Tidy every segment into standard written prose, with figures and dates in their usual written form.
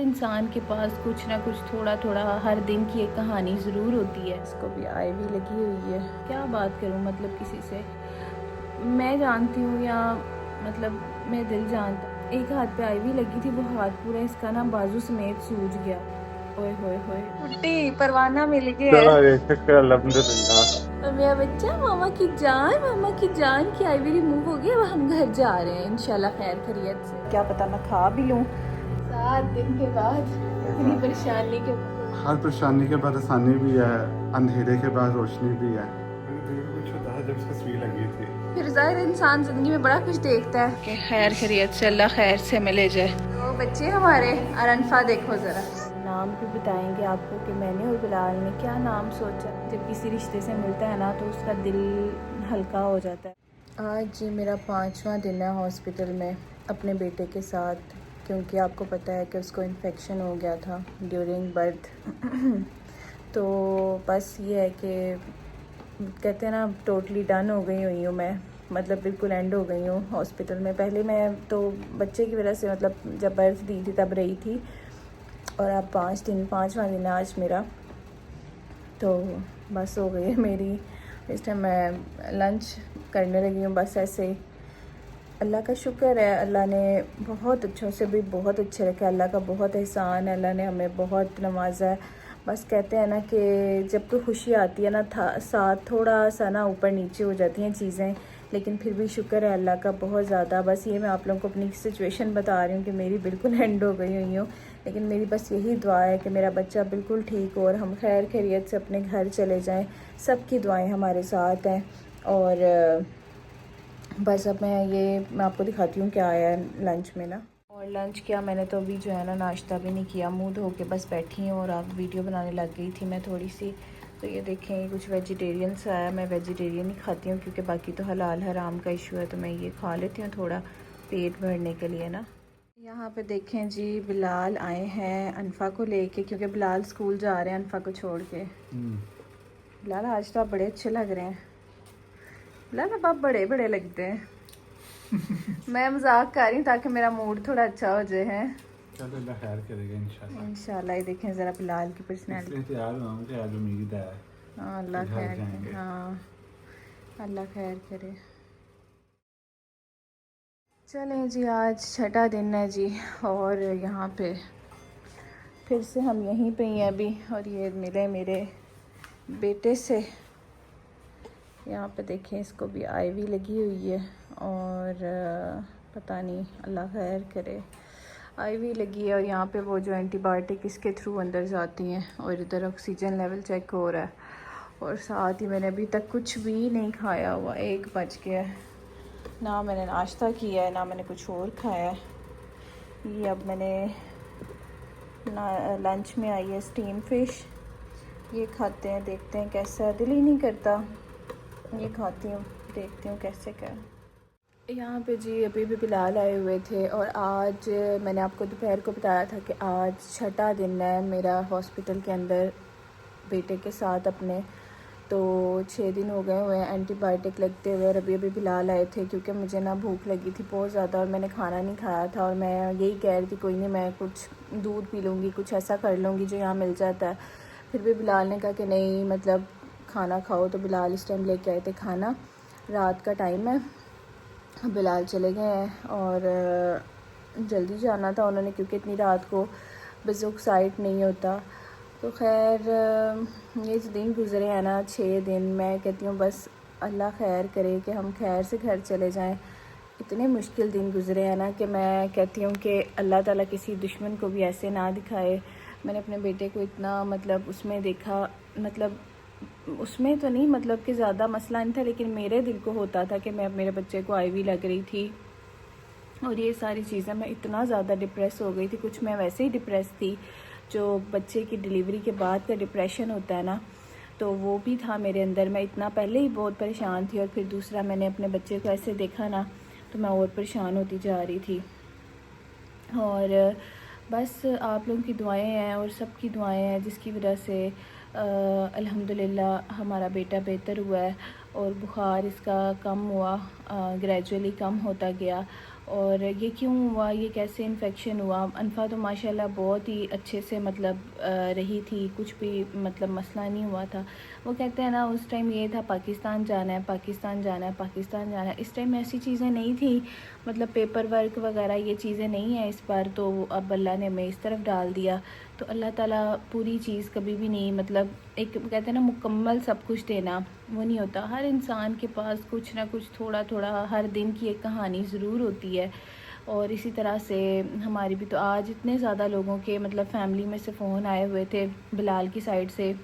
इंसान के पास कुछ ना कुछ थोड़ा थोड़ा हर दिन की एक कहानी ज़रूर होती है। इसको भी आईवी लगी हुई है, क्या बात करूँ मतलब किसी से मैं जानती हूँ या मतलब मैं दिल जानता। एक हाथ पे आईवी लगी थी, वो हाथ पूरा इसका ना बाजू समेत सूज गया। ओए होए होए, छुट्टी परवाना मिल गया है। शुक्र अल्हम्दुलिल्लाह। और मेरा बच्चा मामा की जान की आईवी रिमूव हो गई। अब हम घर जा रहे हैं इंशाल्लाह खैर खैरियत से। क्या पता मैं खा भी लूँ 7 दिन के बाद। इतनी परेशानी के हर परेशानी के बाद आसानी भी है, अंधेरे के बाद रोशनी भी है। कुछ होता है जब इसको सुई लगी थी। फिर जाहिर इंसान जिंदगी में बड़ा कुछ देखता है कि खैर खैरियत से अल्लाह खैर से मिले जाए। तो बच्चे हमारे अरनफा देखो ज़रा, नाम भी बताएंगे आपको कि मैंने और बिलाल ने क्या नाम सोचा। जब किसी रिश्ते से मिलता है ना तो उसका दिल हल्का हो जाता है। आज मेरा 5वां दिन है हॉस्पिटल में अपने बेटे के साथ, क्योंकि आपको पता है कि उसको इन्फेक्शन हो गया था ड्यूरिंग बर्थ। तो बस ये है कि कहते हैं ना टोटली डन हो गई हुई हूँ मैं, मतलब बिल्कुल एंड हो गई हूँ हॉस्पिटल में। पहले मैं तो बच्चे की वजह से मतलब जब बर्थ दी थी तब रही थी, और अब 5वां दिन है आज मेरा, तो बस हो गई है मेरी। इस टाइम मैं लंच करने लगी हूँ बस ऐसे ही। अल्लाह का शुक्र है, अल्लाह ने बहुत अच्छों से भी बहुत अच्छे रखे। अल्लाह का बहुत एहसान है, अल्लाह ने हमें बहुत नवाजा है। बस कहते हैं ना कि जब कोई खुशी आती है ना साथ थोड़ा सा ना ऊपर नीचे हो जाती हैं चीज़ें, लेकिन फिर भी शुक्र है अल्लाह का बहुत ज़्यादा। बस ये मैं आप लोगों को अपनी सिचुएशन बता रही हूँ कि मेरी बिल्कुल एंड हो गई हुई हूँ, लेकिन मेरी बस यही दुआ है कि मेरा बच्चा बिल्कुल ठीक हो और हम खैर खैरियत से अपने घर चले जाएँ। सबकी दुआएँ हमारे साथ हैं। और बस अब मैं आपको दिखाती हूँ क्या आया है लंच में ना। और लंच किया मैंने तो अभी जो है ना नाश्ता भी नहीं किया, मुँह धो के बस बैठी हूँ और आप वीडियो बनाने लग गई थी मैं थोड़ी सी। तो ये देखें ये कुछ वेजिटेरियन से आया। मैं वेजिटेरियन ही खाती हूँ क्योंकि बाकी तो हलाल हराम का इशू है, तो मैं ये खा लेती हूँ थोड़ा पेट भरने के लिए ना। यहाँ पे देखें जी बिलाल आए हैं अनफा को लेके, क्योंकि बिलाल स्कूल जा रहे हैं अनफा को छोड़ के। बिलाल आज तो आप बड़े अच्छे लग रहे हैं। बिलाल अब आप बड़े बड़े लगते हैं। मैं मजाक कर रही हूँ ताकि मेरा मूड थोड़ा अच्छा हो जाए। हैं चलो अल्लाह खैर करेगा इंशाल्लाह। इंशाल्लाह। ये देखें ज़रा बिलाल की पर्सनैलिटी। इसलिए तैयार हुआ हूँ कि आज उम्मीद है हाँ कि अल्लाह घर खैर करे, जाएंगे। हाँ अल्लाह खैर करे। चलें जी आज छठा दिन है जी, और यहाँ पे फिर से हम यहीं पे ही हैं अभी। और ये मिले मेरे बेटे से। यहाँ पे देखें इसको भी आईवी लगी हुई है, और पता नहीं अल्लाह खैर करे आईवी लगी है। और यहाँ पे वो जो एंटीबायोटिक इसके थ्रू अंदर जाती हैं, और इधर ऑक्सीजन लेवल चेक हो रहा है। और साथ ही मैंने अभी तक कुछ भी नहीं खाया हुआ, 1 बज गया है, ना मैंने नाश्ता किया है ना मैंने कुछ और खाया है। ये अब मैंने ना लंच में आई है स्टीम फ़िश, ये खाते हैं देखते हैं कैसा, दिल ही नहीं करता। ये खाती हूँ देखती हूँ कैसे क्या। यहाँ पे जी अभी भी बिलाल आए हुए थे, और आज मैंने आपको दोपहर को बताया था कि आज छठा दिन है मेरा हॉस्पिटल के अंदर बेटे के साथ अपने। तो 6 दिन हो गए हुए हैं एंटीबायोटिक लगते हुए, और अभी बिलाल आए थे क्योंकि मुझे ना भूख लगी थी बहुत ज़्यादा और मैंने खाना नहीं खाया था। और मैं यही कह रही थी कोई नहीं मैं कुछ दूध पी लूँगी, कुछ ऐसा कर लूँगी जो यहाँ मिल जाता है। फिर भी बिलाल ने कहा कि नहीं मतलब खाना खाओ, तो बिलाल इस टाइम लेके आए थे खाना। रात का टाइम है, बिलाल चले गए हैं और जल्दी जाना था उन्होंने क्योंकि इतनी रात को बुजुर्ग साइट नहीं होता। तो खैर ये जो दिन गुज़रे हैं ना 6 दिन, मैं कहती हूँ बस अल्लाह खैर करे कि हम खैर से घर चले जाएं। इतने मुश्किल दिन गुज़रे हैं ना कि मैं कहती हूँ कि अल्लाह ताला किसी दुश्मन को भी ऐसे ना दिखाए। मैंने अपने बेटे को इतना मतलब उसमें देखा, मतलब उसमें तो नहीं मतलब कि ज़्यादा मसला नहीं था, लेकिन मेरे दिल को होता था कि मैं मेरे बच्चे को आईवी लग रही थी और ये सारी चीज़ें। मैं इतना ज़्यादा डिप्रेस हो गई थी, कुछ मैं वैसे ही डिप्रेस थी, जो बच्चे की डिलीवरी के बाद का डिप्रेशन होता है ना, तो वो भी था मेरे अंदर। मैं इतना पहले ही बहुत परेशान थी और फिर दूसरा मैंने अपने बच्चे को ऐसे देखा ना तो मैं और परेशान होती जा रही थी। और बस आप लोगों की दुआएं हैं और सबकी दुआएं हैं जिसकी वजह से अल्हम्दुलिल्लाह हमारा बेटा बेहतर हुआ है और बुखार इसका कम हुआ, ग्रेजुअली कम होता गया। और ये क्यों हुआ, ये कैसे इन्फेक्शन हुआ। अनफा तो माशाल्लाह बहुत ही अच्छे से मतलब रही थी, कुछ भी मतलब मसला नहीं हुआ था। वो कहते हैं ना उस टाइम ये था पाकिस्तान जाना है, पाकिस्तान जाना है, पाकिस्तान जाना है। इस टाइम ऐसी चीज़ें नहीं थी, मतलब पेपर वर्क वगैरह ये चीज़ें नहीं हैं इस बार। तो अब अल्लाह ने हमें इस तरफ डाल दिया। तो अल्लाह ताला पूरी चीज़ कभी भी नहीं, मतलब एक कहते हैं ना मुकम्मल सब कुछ देना, वो नहीं होता। हर इंसान के पास कुछ ना कुछ थोड़ा थोड़ा हर दिन की एक कहानी ज़रूर होती है। और इसी तरह से हमारी भी। तो आज इतने ज़्यादा लोगों के मतलब फैमिली में से फ़ोन आए हुए थे बिलाल की साइड से,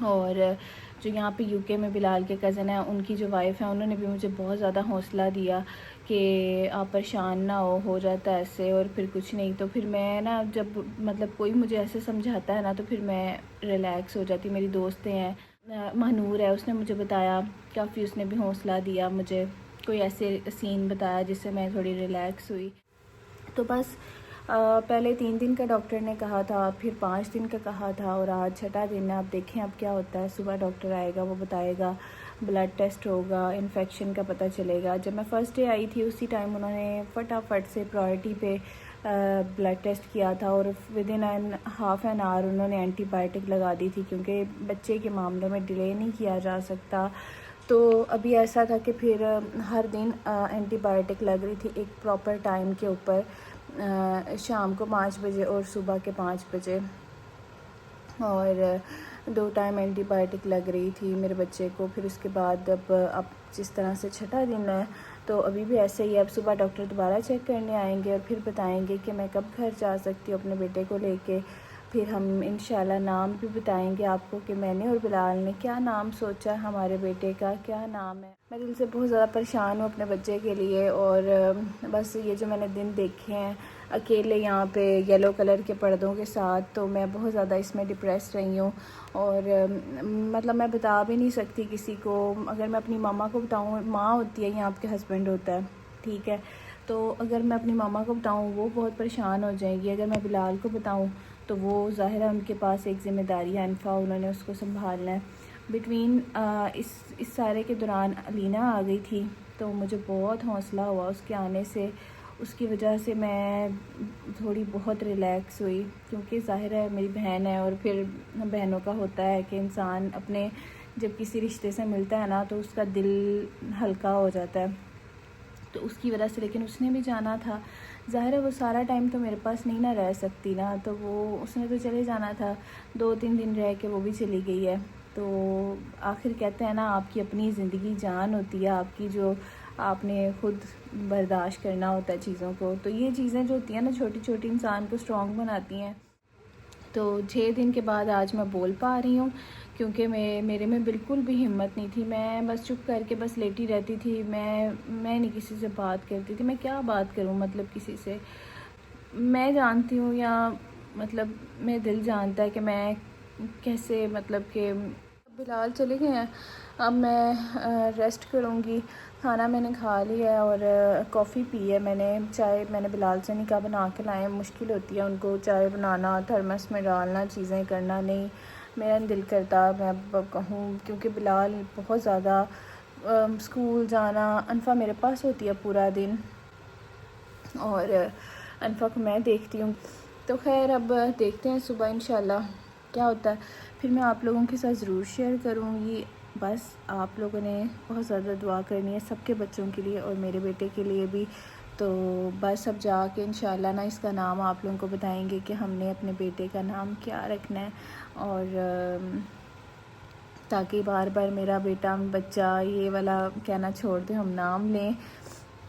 और जो यहाँ पे यूके में बिलाल के कज़न हैं उनकी जो वाइफ़ है उन्होंने भी मुझे बहुत ज़्यादा हौसला दिया कि आप परेशान ना हो जाता है ऐसे और फिर कुछ नहीं। तो फिर मैं ना जब मतलब कोई मुझे ऐसे समझाता है ना तो फिर मैं रिलैक्स हो जाती। मेरी दोस्तें हैं, महनूर है, उसने मुझे बताया काफ़ी, उसने भी हौसला दिया मुझे, कोई ऐसे सीन बताया जिससे मैं थोड़ी रिलैक्स हुई। तो बस पहले 3 दिन का डॉक्टर ने कहा था, फिर 5 दिन का कहा था, और आज छठा दिन है। आप देखें अब क्या होता है। सुबह डॉक्टर आएगा, वो बताएगा, ब्लड टेस्ट होगा, इन्फेक्शन का पता चलेगा। जब मैं फ़र्स्ट डे आई थी उसी टाइम उन्होंने फटाफट से प्रायोरिटी पे ब्लड टेस्ट किया था, और विदिन हाफ एन आवर उन्होंने एंटीबायोटिक लगा दी थी, क्योंकि बच्चे के मामले में डिले नहीं किया जा सकता। तो अभी ऐसा था कि फिर हर दिन एंटीबायोटिक लग रही थी एक प्रॉपर टाइम के ऊपर, शाम को 5 बजे और सुबह के 5 बजे, और 2 टाइम एंटीबायोटिक लग रही थी मेरे बच्चे को। फिर उसके बाद अब जिस तरह से छठा दिन है तो अभी भी ऐसे ही है। अब सुबह डॉक्टर दोबारा चेक करने आएंगे और फिर बताएंगे कि मैं कब घर जा सकती हूँ अपने बेटे को लेके। फिर हम इंशाल्लाह नाम भी बताएंगे आपको कि मैंने और बिलाल ने क्या नाम सोचा, हमारे बेटे का क्या नाम है। मैं दिल से बहुत ज़्यादा परेशान हूँ अपने बच्चे के लिए, और बस ये जो मैंने दिन देखे हैं अकेले यहाँ पे येलो कलर के पर्दों के साथ, तो मैं बहुत ज़्यादा इसमें डिप्रेस रही हूँ। और मतलब मैं बता भी नहीं सकती किसी को। अगर मैं अपनी मामा को बताऊँ, माँ होती है यहाँ आपके हस्बैंड होता है, ठीक है, तो अगर मैं अपनी मामा को बताऊँ वो बहुत परेशान हो जाएगी। अगर मैं बिलाल को बताऊँ तो वो ज़ाहिर है उनके पास एक ज़िम्मेदारी है अनफा, उन्होंने उसको संभालना है। बिटवीन इस सारे के दौरान अलीना आ गई थी, तो मुझे बहुत हौसला हुआ उसके आने से। उसकी वजह से मैं थोड़ी बहुत रिलैक्स हुई, क्योंकि ज़ाहिर है मेरी बहन है, और फिर बहनों का होता है कि इंसान अपने जब किसी रिश्ते से मिलता है ना तो उसका दिल हल्का हो जाता है। तो उसकी वजह से, लेकिन उसने भी जाना था, ज़ाहिर है वो सारा टाइम तो मेरे पास नहीं ना रह सकती ना, तो वो उसने तो चले जाना था। 2-3 दिन रह के वो भी चली गई है। तो आखिर कहते हैं ना आपकी अपनी ज़िंदगी जान होती है आपकी, जो आपने खुद बर्दाश्त करना होता है चीज़ों को। तो ये चीज़ें जो होती हैं ना छोटी छोटी इंसान को स्ट्रॉन्ग बनाती हैं। तो 6 दिन के बाद आज मैं बोल पा रही हूँ, क्योंकि मेरे में बिल्कुल भी हिम्मत नहीं थी। मैं बस चुप करके बस लेटी रहती थी। मैं नहीं किसी से बात करती थी। मैं क्या बात करूँ मतलब किसी से। मैं जानती हूँ, या मतलब मेरा दिल जानता है कि मैं कैसे, मतलब कि बिलाल चले गए हैं, अब मैं रेस्ट करूँगी। खाना मैंने खा लिया है और कॉफ़ी पी है मैंने। चाय मैंने बिलाल से नहीं कहा बना के लाएं, मुश्किल होती है उनको चाय बनाना, थर्मस में डालना, चीज़ें करना। नहीं, मेरा दिल करता मैं अब कहूँ, क्योंकि बिलाल बहुत ज़्यादा स्कूल जाना, अनफा मेरे पास होती है पूरा दिन, और अनफा को मैं देखती हूँ। तो खैर अब देखते हैं सुबह इंशाल्लाह क्या होता है, फिर मैं आप लोगों के साथ ज़रूर शेयर करूँगी। बस आप लोगों ने बहुत ज़्यादा दुआ करनी है सबके बच्चों के लिए और मेरे बेटे के लिए भी। तो बस अब जाके इंशाल्लाह ना इसका नाम आप लोगों को बताएंगे कि हमने अपने बेटे का नाम क्या रखना है, और ताकि बार बार मेरा बेटा बच्चा ये वाला कहना छोड़ दे, हम नाम लें।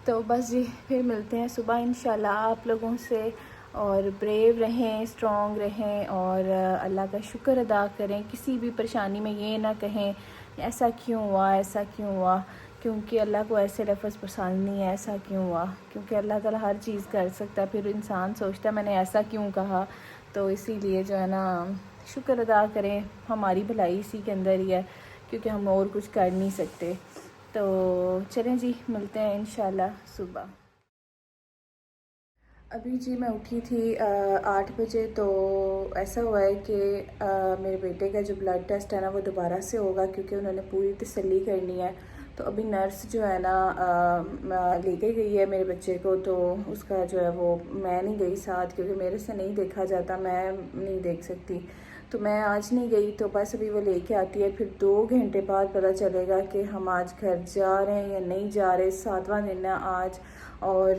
तो बस जी, फिर मिलते हैं सुबह इंशाल्लाह आप लोगों से। और ब्रेव रहें, स्ट्रॉन्ग रहें, और अल्लाह का शुक्र अदा करें। किसी भी परेशानी में ये ना कहें ऐसा क्यों हुआ, ऐसा क्यों हुआ, क्योंकि अल्लाह को ऐसे लफ्ज़ पसंद नहीं है, ऐसा क्यों हुआ, क्योंकि अल्लाह ताला हर चीज़ कर सकता है। फिर इंसान सोचता है मैंने ऐसा क्यों कहा। तो इसीलिए जो है ना शुक्र अदा करें, हमारी भलाई इसी के अंदर ही है, क्योंकि हम और कुछ कर नहीं सकते। तो चलें जी, मिलते हैं इंशाल्लाह सुबह। अभी जी मैं उठी थी 8 बजे। तो ऐसा हुआ है कि मेरे बेटे का जो ब्लड टेस्ट है ना वो दोबारा से होगा, क्योंकि उन्होंने पूरी तसल्ली करनी है। तो अभी नर्स जो है ना लेके गई है मेरे बच्चे को, तो उसका जो है वो मैं नहीं गई साथ, क्योंकि मेरे से नहीं देखा जाता, मैं नहीं देख सकती, तो मैं आज नहीं गई। तो बस अभी वो लेके आती है, फिर 2 घंटे बाद पता चलेगा कि हम आज घर जा रहे हैं या नहीं जा रहे। 7वां दिन है आज। और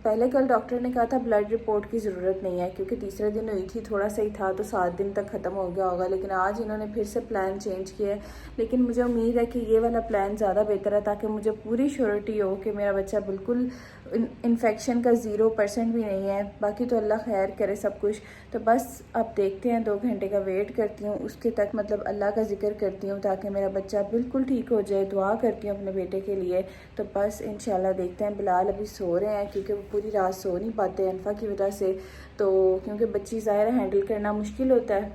पहले कल डॉक्टर ने कहा था ब्लड रिपोर्ट की ज़रूरत नहीं है, क्योंकि तीसरे दिन हुई थी, थोड़ा सा ही था, तो 7 दिन तक ख़त्म हो गया होगा। लेकिन आज इन्होंने फिर से प्लान चेंज किया है, लेकिन मुझे उम्मीद है कि ये वाला प्लान ज़्यादा बेहतर है, ताकि मुझे पूरी श्योरिटी हो कि मेरा बच्चा बिल्कुल इन्फेक्शन का 0% भी नहीं है। बाकी तो अल्लाह खैर करे सब कुछ। तो बस अब देखते हैं, 2 घंटे का वेट करती हूँ, उसके तक मतलब अल्लाह का जिक्र करती हूँ ताकि मेरा बच्चा बिल्कुल ठीक हो जाए। दुआ करती हूँ अपने बेटे के लिए। तो बस इंशाल्लाह देखते हैं। बिलाल अभी सो रहे हैं, क्योंकि वो पूरी रात सो नहीं पाते अनफा की वजह से, तो क्योंकि बच्ची ज़ाहिर हैंडल करना मुश्किल होता है।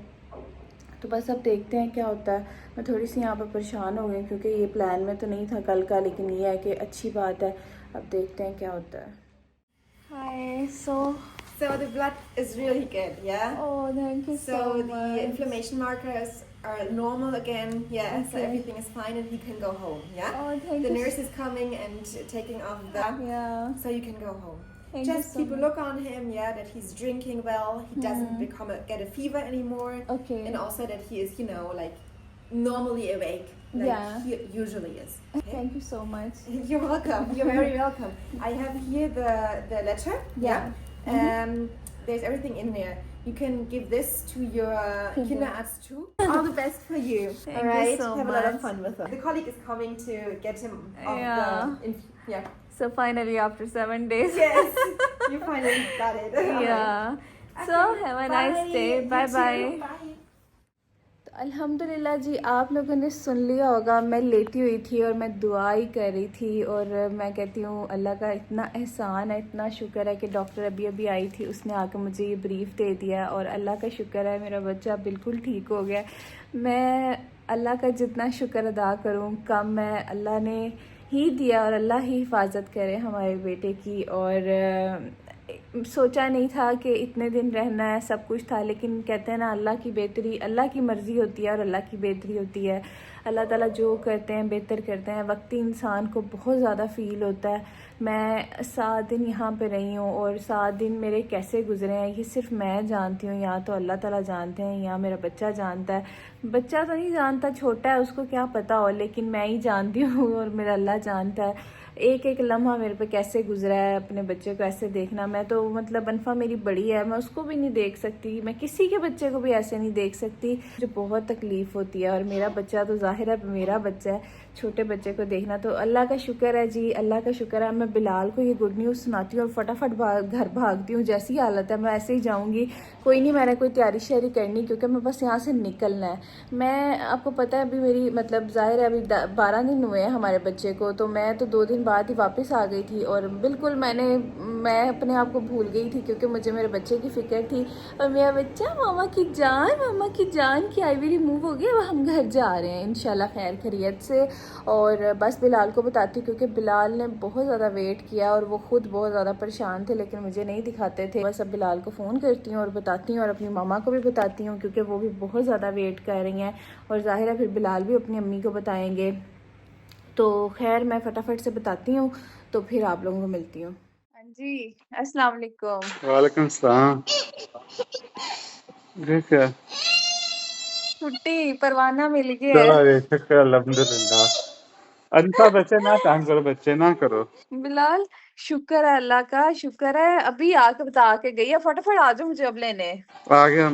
तो बस अब देखते हैं क्या होता है। मैं थोड़ी सी यहाँ पर परेशान हो गई, क्योंकि ये प्लान में तो नहीं था कल का, लेकिन ये है कि अच्छी बात है। अब देखते हैं क्या होता है। हाय, So the blood is really good, yeah? oh, thank you So the inflammation markers are normal again, yeah, so Okay. everything is fine and he can go home, yeah? Oh, thank The you. nurse is coming and taking off the, Yeah. so you can go home. Thank you Just so keep a much. look on him, yeah, that he's drinking well, he doesn't get a fever anymore, Okay. and also that he is, you know, like normally awake, like Yeah. he usually is. Okay? Thank you so much. You're welcome. You're very welcome. I have here the letter. Yeah. There's everything in there. You can give this to your Kinder. Kinderarzt too. All the best for you. Thank all you right. so have a lot of much. fun with him. The colleague is coming to get him off Yeah. yeah. So finally, after 7 days. Yes. You finally got it. Yeah. So Okay, have a nice day. You Bye too. bye. Bye. अल्हम्दुलिल्लाह जी, आप लोगों ने सुन लिया होगा, मैं लेटी हुई थी और मैं दुआ ही कर रही थी। और मैं कहती हूँ अल्लाह का इतना एहसान है, इतना शुक्र है कि डॉक्टर अभी अभी आई थी, उसने आकर मुझे ये ब्रीफ दे दिया। और अल्लाह का शुक्र है मेरा बच्चा बिल्कुल ठीक हो गया। मैं अल्लाह का जितना शुक्र अदा करूँ कम है। अल्लाह ने ही दिया और अल्लाह ही हिफाजत करे हमारे बेटे की। और सोचा नहीं था कि इतने दिन रहना है, सब कुछ था, लेकिन कहते हैं ना अल्लाह की बेहतरी, अल्लाह की मर्ज़ी होती है और अल्लाह की बेहतरी होती है। अल्लाह ताला जो करते हैं बेहतर करते हैं। वक्ती इंसान को बहुत ज़्यादा फ़ील होता है। मैं 7 दिन यहाँ पे रही हूँ और 7 दिन मेरे कैसे गुजरे हैं ये सिर्फ मैं जानती हूँ, या तो अल्लाह ताला जानते हैं या मेरा बच्चा जानता है। बच्चा तो नहीं जानता, छोटा है, उसको क्या पता हो, लेकिन मैं ही जानती हूँ और मेरा अल्लाह जानता है। एक एक लम्हा मेरे पे कैसे गुजरा है, अपने बच्चे को ऐसे देखना। मैं तो मतलब अनफा मेरी बड़ी है, मैं उसको भी नहीं देख सकती, मैं किसी के बच्चे को भी ऐसे नहीं देख सकती। मुझे बहुत तकलीफ़ होती है। और मेरा बच्चा तो ज़ाहिर है मेरा बच्चा है, छोटे बच्चे को देखना तो अल्लाह का शुक्र है जी, अल्लाह का शुक्र है। मैं बिलाल को ये गुड न्यूज़ सुनाती हूँ और फटाफट घर भागती हूँ। जैसी हालत है मैं ऐसे ही जाऊँगी, कोई नहीं, मैंने कोई तैयारी श्यारी करनी, क्योंकि मैं बस यहाँ से निकलना है। मैं आपको पता है अभी मेरी मतलब ज़ाहिर है अभी 12 दिन हुए हैं हमारे बच्चे को, तो मैं तो 2 दिन बाद ही वापस आ गई थी। और बिल्कुल मैं अपने आप को भूल गई थी, क्योंकि मुझे मेरे बच्चे की फ़िक्र थी। और मेरा बच्चा मामा की जान की आईवी रिमूव हो गई, अब हम घर जा रहे हैं इंशाल्लाह खैर खैरियत से। और बस बिलाल को बताती हूँ, क्योंकि बिलाल ने बहुत ज़्यादा वेट किया और वो ख़ुद बहुत ज़्यादा परेशान थे, लेकिन मुझे नहीं दिखाते थे। बस अब बिलाल को फ़ोन करती हूँ और बताती हूँ, और अपनी मामा को भी बताती हूँ, क्योंकि वो भी बहुत ज़्यादा वेट कर रही हैं। और ज़ाहिर है फिर बिलाल भी अपनी अम्मी को बताएंगे। तो खैर मैं फटाफट से बताती हूँ, तो फिर आप लोगों को मिलती हूँ। हाँ जी, अस्सलाम वालेकुम। वालेकुम सलाम। ठीक है, छुट्टी परवाना मिल गया चलो है। ये शुक्र अल्हम्दुलिल्लाह। अनसा बच्चे ना तंग करो, बच्चे ना करो। बिलाल शुक्र है, अल्लाह का शुक्र है, अभी आके बता के गई है। फटाफट आ जाओ मुझे अब लेने। आ गया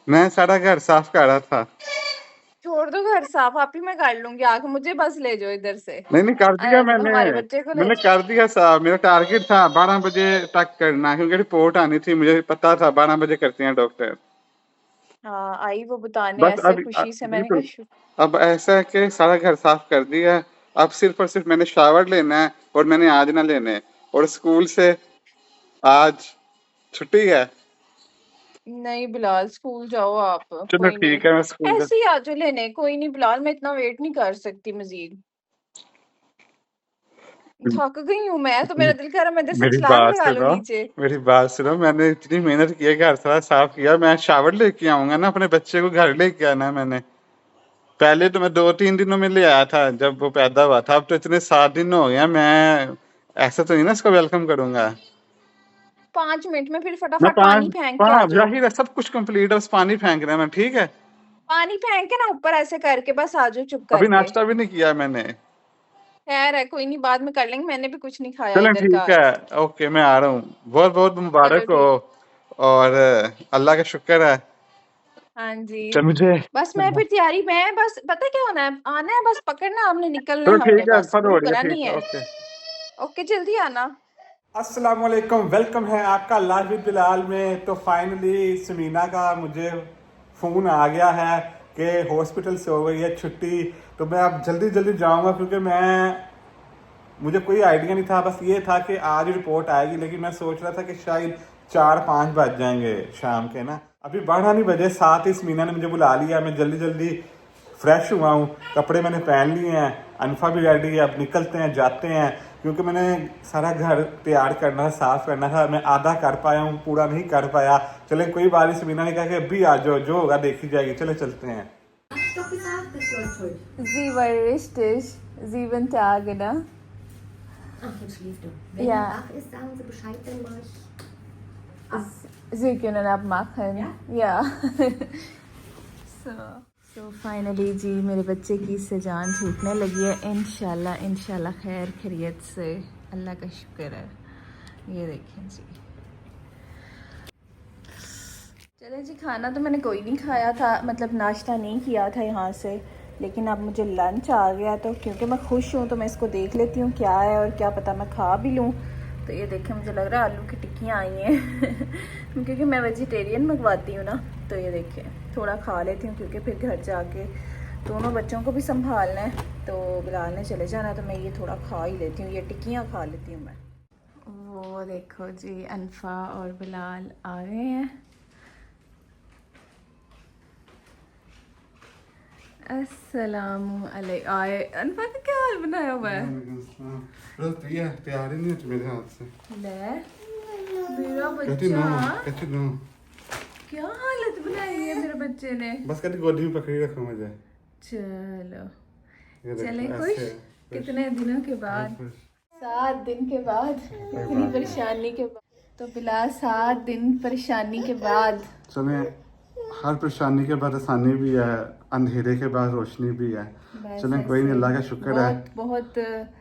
मैं सारा घर साफ कर रहा था। छोड़ दो घर साफ, आप ही मैं कर लूंगी, आके मुझे बस ले जाओ इधर से। नहीं कर दिया हमारे बच्चे को ले मैंने कर दिया साहब। मेरा टारगेट था 12 बजे तक करना, क्योंकि रिपोर्ट आनी थी, मुझे पता था 12 बजे करते हैं डॉक्टर। हाँ, आई वो बताने बस ऐसे अब खुशी से, मैंने बिल्कुल कहा अब ऐसा है कि सारा घर साफ कर दिया है। अब सिर्फ और सिर्फ मैंने शावर लेना है, और मैंने आज ना लेने। और स्कूल से आज छुट्टी है। नहीं बिलाल, स्कूल जाओ आप, चलो कोई नहीं, ठीक है, मैं स्कूल का ऐसे ही आ जाओ लेने, कोई नहीं बिलाल, मैं इतना वेट नहीं कर सकती मजीद, थक गई हूँ मैं तो। मेरा दिल कर रहा है मैं इधर से मेरी छलांग बात लगा लूं सुनो नीचे। मेरी बात सुनो, मैंने इतनी मेहनत की है, घर सारा साफ किया। मैं शावर लेके आऊंगा ना, अपने बच्चे को घर लेके आना है मैंने। पहले तो मैं 2-3 दिनों में ले आया था जब वो पैदा हुआ था, अब तो इतने 7 दिन हो गए हैं, मैं ऐसा तो नहीं ना इसको वेलकम करूंगा। 5 मिनट में फिर मैं फटाफट पानी पाँच फेंक के आ पाँच जाओ। जाहिर है सब कुछ कंप्लीट है, बस पानी फेंक रहे हैं मैं, ठीक है। पानी फेंक के ना ऊपर ऐसे करके बस आ जाओ चुप अभी करके। नाश्ता भी नहीं किया मैंने। खैर है कोई नहीं, बाद में कर लेंगे, मैंने भी कुछ नहीं खाया चलें इधर का ठीक है, आज। ओके मैं आ रहा हूँ, बहुत बहुत चलो मुबारक हो। ठीक। और अल्लाह का शुक्र है। हाँ जी। चल मुझे बस मैं फिर तैयारी में, बस पता है क्या होना है, आना है बस पकड़ना, हमने निकलना तो है, हमने ठीक है, बस अल्फा हो रही है, रुकना ठीक नहीं है, है। ओके। ओके जल्दी आना। अस्सलाम वालेकुम, वेलकम है आपका लाइव विद बिलाल में। तो फाइनली समीना का मुझे फ़ोन आ गया है कि हॉस्पिटल से हो गई है छुट्टी। तो मैं अब जल्दी जल्दी जाऊंगा क्योंकि मुझे कोई आइडिया नहीं था, बस ये था कि आज रिपोर्ट आएगी, लेकिन मैं सोच रहा था कि शायद 4-5 बज जाएंगे शाम के ना। अभी 12 नहीं बजे, साथ ही समीना ने मुझे बुला लिया। मैं जल्दी जल्दी फ्रेश हुआ हूँ, कपड़े मैंने पहन लिए हैं, अनफा भी रेडी है, अब निकलते हैं जाते हैं। क्योंकि मैंने सारा घर तैयार करना था, साफ करना था, मैं आधा कर पाया हूँ, पूरा नहीं कर पाया। चले कोई बात नहीं, समीना ने कहा कि अभी आ जाओ, जो होगा देखी जाएगी, चले चलते हैं। Doch gesagt, das läuft heute. Sie war richtig 7 Tage, ne? Ach, jetzt schläft er. Wenn Ja. er wach ist, sagen Sie Bescheid, dann mache ich. Sie können abmachen. Ja? So finally जी मेरे बच्चे की इससे जान छूटने लगी है, इंशाल्लाह खैर खैरियत से, अल्लाह का शुक्र है। ये देखें जी, चले जी, खाना तो मैंने कोई नहीं खाया था, मतलब नाश्ता नहीं किया था यहाँ से, लेकिन अब मुझे लंच आ गया, तो क्योंकि मैं खुश हूँ तो मैं इसको देख लेती हूँ क्या है, और क्या पता मैं खा भी लूँ। तो ये देखें, मुझे लग रहा है आलू की टिक्कियाँ आई हैं क्योंकि मैं वेजिटेरियन मंगवाती हूँ ना। तो ये देखें, थोड़ा खा लेती हूँ क्योंकि फिर घर जाके दोनों बच्चों को भी संभालना है, तो बिलाल ने चले जाना, तो मैं ये थोड़ा खा ही लेती हूँ, ये टिक्कियाँ खा लेती हूँ मैं। वो देखो जी, अनफा और बिलाल आ गए हैं। अस्सलामु अलैकुम। आए, अनफा का क्या हाल बनाया हुआ है? तैयार ही नहीं है मेरे हाथ से। ले मेरा बच्चा, नो। क्या हालत बनाई है मेरे बच्चे ने। बस कहती गोदी में पकड़ी रखो मुझे। चलो ये देखो, चले, ऐसे खुश है, कितने दिनों के बाद, 7 दिन के बाद, इतनी परेशानी के बाद। तो बिलाल 7 दिन परेशानी के बाद। चले, हर परेशानी के बाद आसानी भी है, अंधेरे के बाद रोशनी भी है। चलें कोई नहीं, अल्लाह का शुक्र है। बहुत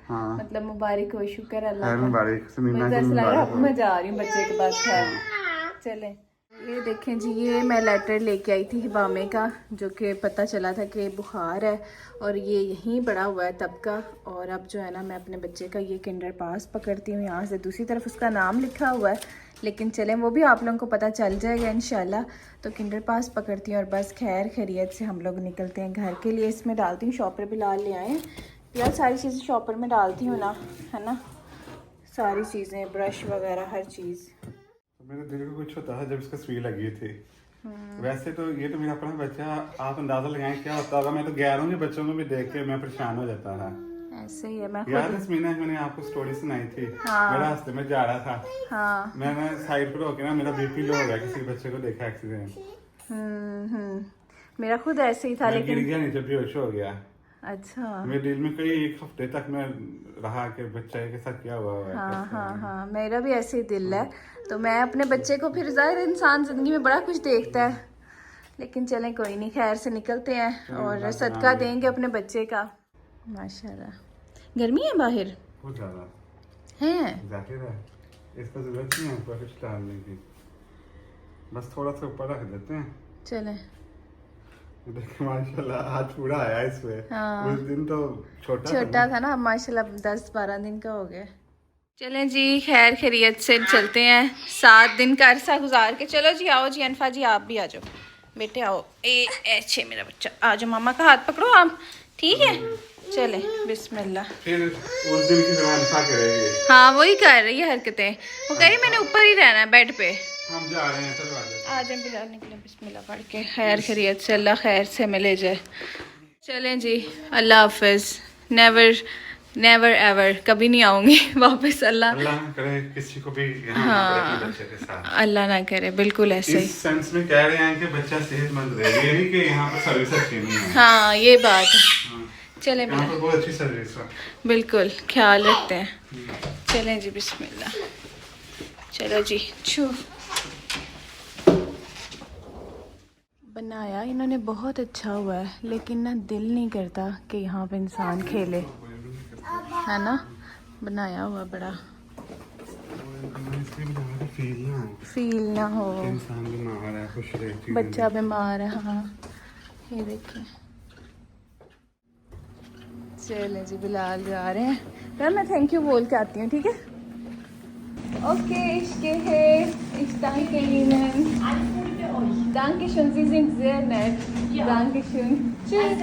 हाँ। मतलब मुबारक हो, शुक्र है अल्लाह खैर का। मुबारक, समीना मुझे को ऐसा लग रहा है मुबारक अब हो। मैं जा रही हूँ बच्चे के पास। खैर चलें, ये देखें जी, ये मैं लेटर लेके आई थी हिबामे का, जो कि पता चला था कि बुखार है, और ये यहीं पड़ा हुआ है तब का। और अब जो है ना, मैं अपने बच्चे का ये किंडर पास पकड़ती हूँ, यहाँ से दूसरी तरफ उसका नाम लिखा हुआ है, लेकिन चलें वो भी आप लोगों को पता चल जाएगा इंशाल्लाह। तो किंडर पास पकड़ती हूँ और बस खैर खैरियत से हम लोग निकलते हैं घर के लिए। इसमें डालती हूँ, शॉपर बिलाल ले आए यार, सारी चीज़ें शॉपर में डालती हूँ ना, है ना, सारी चीज़ें, ब्रश वगैरह हर चीज़। मेरे दिल को कुछ होता है जब इसको सुई लगी थी। वैसे तो ये तो मेरा अपना बच्चा, आप अंदाजा लगाएं क्या होता होगा। मैं तो गैरों के बच्चों को भी देख के मैं परेशान हो जाता था। ऐसे ही है, मैं याद खुद। है समीना, मैंने आपको स्टोरी सुनाई थी। हाँ। मैं रास्ते में जा रहा था, हाँ। मैंने साइड पर होके ना, मेरा बीपी लो हो गया, किसी बच्चे को देखा एक्सीडेंट। मेरा खुद ऐसे ही था, मैं गिर लेकिन गया, नीचे बेहोश हो गया। अच्छा। मेरे दिल में कई 1 हफ्ते तक मैं रहा कि बच्चे के साथ क्या हुआ है। हाँ, मेरा भी ऐसे ही दिल है। तो मैं अपने बच्चे को, फिर जाहिर इंसान जिंदगी में बड़ा कुछ देखता है, लेकिन चलें कोई नहीं, खैर से निकलते हैं और सदका देंगे अपने बच्चे का। माशाल्लाह गर्मी है बाहर, बहुत ज्यादा है। जाहिर है, इसको जरूरत नहीं है ऊपर कुछ डालने की, बस थोड़ा सा ऊपर रख देते हैं। चलें, देखिए माशाल्लाह आज पूरा आया इसमें। हाँ। उस दिन तो छोटा था ना, अब माशाल्लाह 10-12 दिन का हो गया। चलें जी, खैर खैरियत से चलते हैं, 7 दिन का अरसा गुजार के। चलो जी, आओ जी अनफा जी, आप भी आ जाओ बेटे, आओ। ऐसे मेरा बच्चा, आ जाओ, मामा का हाथ पकड़ो आप, ठीक है। चले बिस्मिल्लाह। फिर उस दिन की तरह अनफा करेंगे। हाँ वही कर रही है हरकतें, वो कह रही मैंने ऊपर ही रहना है बेड पे। हम जा रहे हैं, चलो आ जाए बिलाल, निकले बिस्मिल्लाह पढ़ के, खैर खैरियत से, अल्लाह खैर से मिले जाए। चलें जी, अल्लाह हाफिज़, नेवर नेवर एवर कभी नहीं आऊंगी वापस। अल्लाह अल्लाह ना करे किसी को भी यहाँ हाँ। ना करे बच्चे के साथ। अल्लाह ना करे, बिल्कुल ऐसे ही। इस सेंस में कह रहे हैं कि बच्चा सेहतमंद रहे, ये नहीं कि यहाँ पर सर्विस अच्छी नहीं है। हाँ ये बात है। हाँ। चले यहाँ बिल्कुल पर बहुत अच्छी सर्विस है। बिल्कुल ख्याल रखते हैं। चलें जी, बिस्मिल्लाह। चलो जी, छू बनाया इन्होंने बहुत अच्छा हुआ है, लेकिन ना दिल नहीं करता कि यहाँ पे इंसान खेले, है ना। बनाया हुआ बड़ा फील ना हो, इंसान बीमार है, खुश रहती है, बच्चा बीमार है। हाँ ये देखिए। चले जी, बिलाल जा रहे हैं। यार मैं थैंक यू बोल के आती हूँ, ठीक है। Okay, ich danke Ihnen. Dankeschön, Sie sind sehr nett. Dankeschön. Tschüss.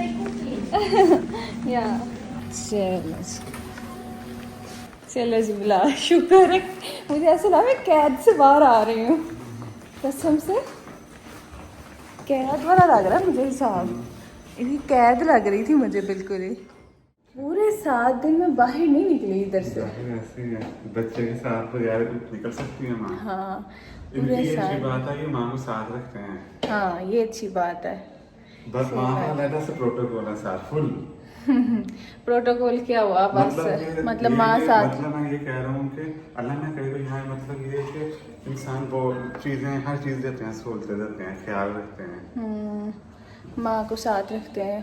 Ja. चलो जी, बिलाल शुक्र है, मुझे ऐसा लगा मैं कैद से बाहर आ रही हूँ, कसम से कैद वाला लग रहा है मुझे हिसाब। इतनी कैद लग रही थी मुझे बिल्कुल ही। पूरे 7 दिन में बाहर नहीं निकली इधर से। ऐसे ही है, बच्चे के साथ तो यार निकल सकती है माँ। हाँ इनकी पूरे ये अच्छी 7। बात है कि माँ को साथ रखते हैं। हाँ ये अच्छी बात है। बस माँ का अलग से प्रोटोकॉल है साथ फुल। प्रोटोकॉल क्या हुआ बस, मतलब माँ साथ। मतलब मैं ये कह रहा हूँ कि अल्लाह ना करे यहाँ, मतलब ये है कि इंसान बहुत चीजें, हर चीज देते हैं, सहूलतें देते हैं, ख्याल रखते हैं, माँ को साथ रखते हैं।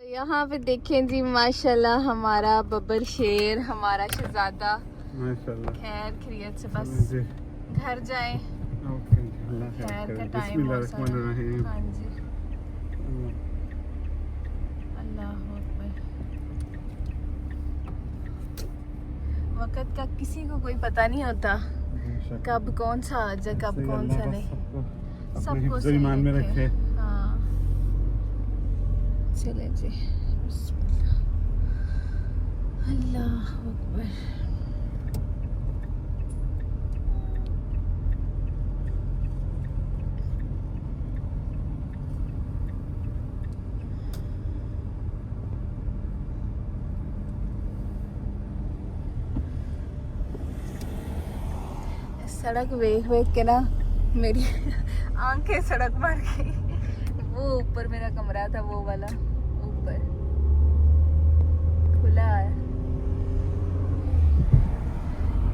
तो यहाँ पे देखें जी, माशाल्लाह हमारा बब्बर शेर, हमारा शहजादा माशाल्लाह। खैर खैरियत से बस जी। घर जाएं, ओके, अल्लाह खैर खैर करे। का टाइम हो सारा। बिस्मिल्लाहिर्रहमानिर्रहीम। हाँ जी, अल्लाह अकबर। वक्त का किसी को कोई पता नहीं होता, कब कौन सा आ जाए, कब कौन सा नहीं। सबको सही ईमान में रखे। हाँ चले जी, बिस्मिल्लाह, अल्लाह अकबर। सड़क वेख वेख के ना मेरी आंखें सड़क मार गई। वो ऊपर मेरा कमरा था, वो वाला ऊपर खुला है।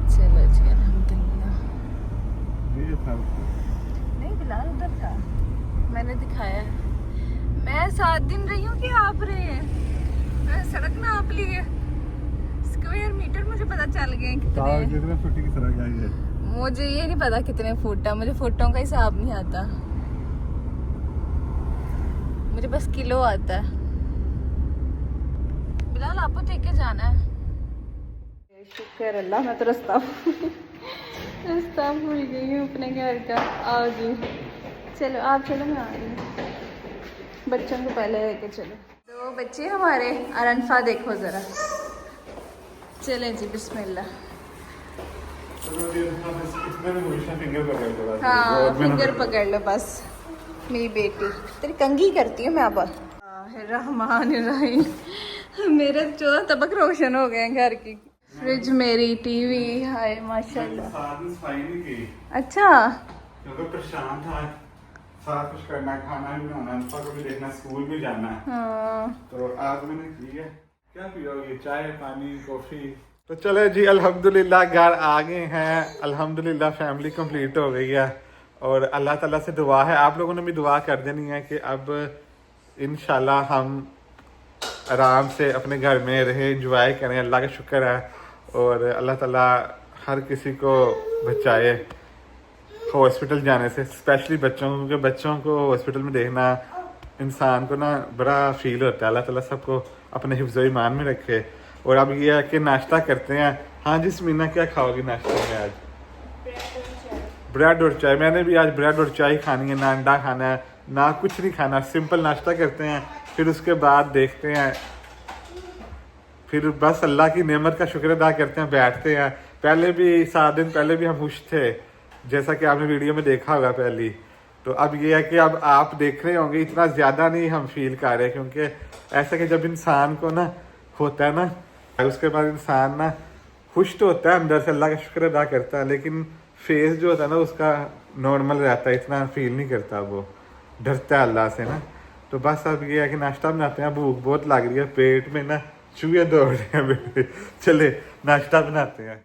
चलो जी, अल्हम्दुलिल्लाह। ये था नहीं बिलाल उधर था, मैंने दिखाया। मैं 7 दिन रही हूँ कि आप रहे हैं। मैं सड़क नाप ली है, स्क्वायर मीटर मुझे पता चल गए कितने हैं। कितना फुटी की सड़क आई है। मुझे ये नहीं पता कितने फुट है, मुझे फुटों का हिसाब नहीं आता, मुझे बस किलो आता है। बिलाल आपको देख के जाना है। शुक्र अल्लाह, मैं तो रास्ता भूल गई हूँ अपने घर का। आओ जी, चलो आप चलो, मैं आ रही हूँ। बच्चों को पहले लेके चलो। तो बच्चे हमारे, अरनफा देखो जरा। चलें जी, बिस्मिल्लाह। हाँ फिंगर पकड़ लो बस, मेरी बेटी तेरी कंघी करती हूँ मैं अब। रहमान रहीम। मेरे 14 तबक रोशन हो गए हैं घर की। फ्रिज मेरी, टीवी, हाय माशाल्लाह। अच्छा क्योंकि परेशान था, सारा कुछ करना, खाना भी बनाना, अल्फा को भी देखना, स्कूल भी जाना है। हाँ तो आज मैंने किया, क्या पियोगे, चाय, पानी, कॉफी? तो चले जी, अल्हम्दुलिल्लाह घर आ गए हैं। अल्हम्दुलिल्लाह फैमिली कंप्लीट हो गई है, और अल्लाह ताला से दुआ है, आप लोगों ने भी दुआ कर देनी है कि अब इंशाल्लाह हम आराम से अपने घर में रहें, एंजॉय करें। अल्लाह का शुक्र है, और अल्लाह ताला हर किसी को बचाए हॉस्पिटल जाने से, स्पेशली बच्चों को, क्योंकि बच्चों को हॉस्पिटल में देखना इंसान को ना बड़ा फील होता है। अल्लाह ताला सबको अपने हिफ्ज़ ईमान में रखे। और अब ये है कि नाश्ता करते हैं। हाँ जी समीना, क्या खाओगी नाश्ते में आज? ब्रेड और चाय। मैंने भी आज ब्रेड और चाय खानी है, ना अंडा खाना है, ना कुछ नहीं खाना। सिंपल नाश्ता करते हैं, फिर उसके बाद देखते हैं, फिर बस अल्लाह की नेमत का शुक्र अदा करते हैं, बैठते हैं। पहले भी 7 दिन पहले भी हम खुश थे, जैसा कि आपने वीडियो में देखा होगा पहली। तो अब ये है कि अब आप देख रहे होंगे, इतना ज़्यादा नहीं हम फील कर रहे, क्योंकि ऐसा कि जब इंसान को ना होता है ना उसके बाद इंसान ना खुश तो होता है अंदर से, अल्लाह का शुक्र अदा करता है, लेकिन फेस जो होता है ना उसका नॉर्मल रहता है, इतना फील नहीं करता, वो डरता है अल्लाह से ना। तो बस अब ये है कि नाश्ता बनाते हैं, भूख बहुत लग रही है, पेट में ना चूहे दौड़ रहे हैं। चले नाश्ता बनाते हैं।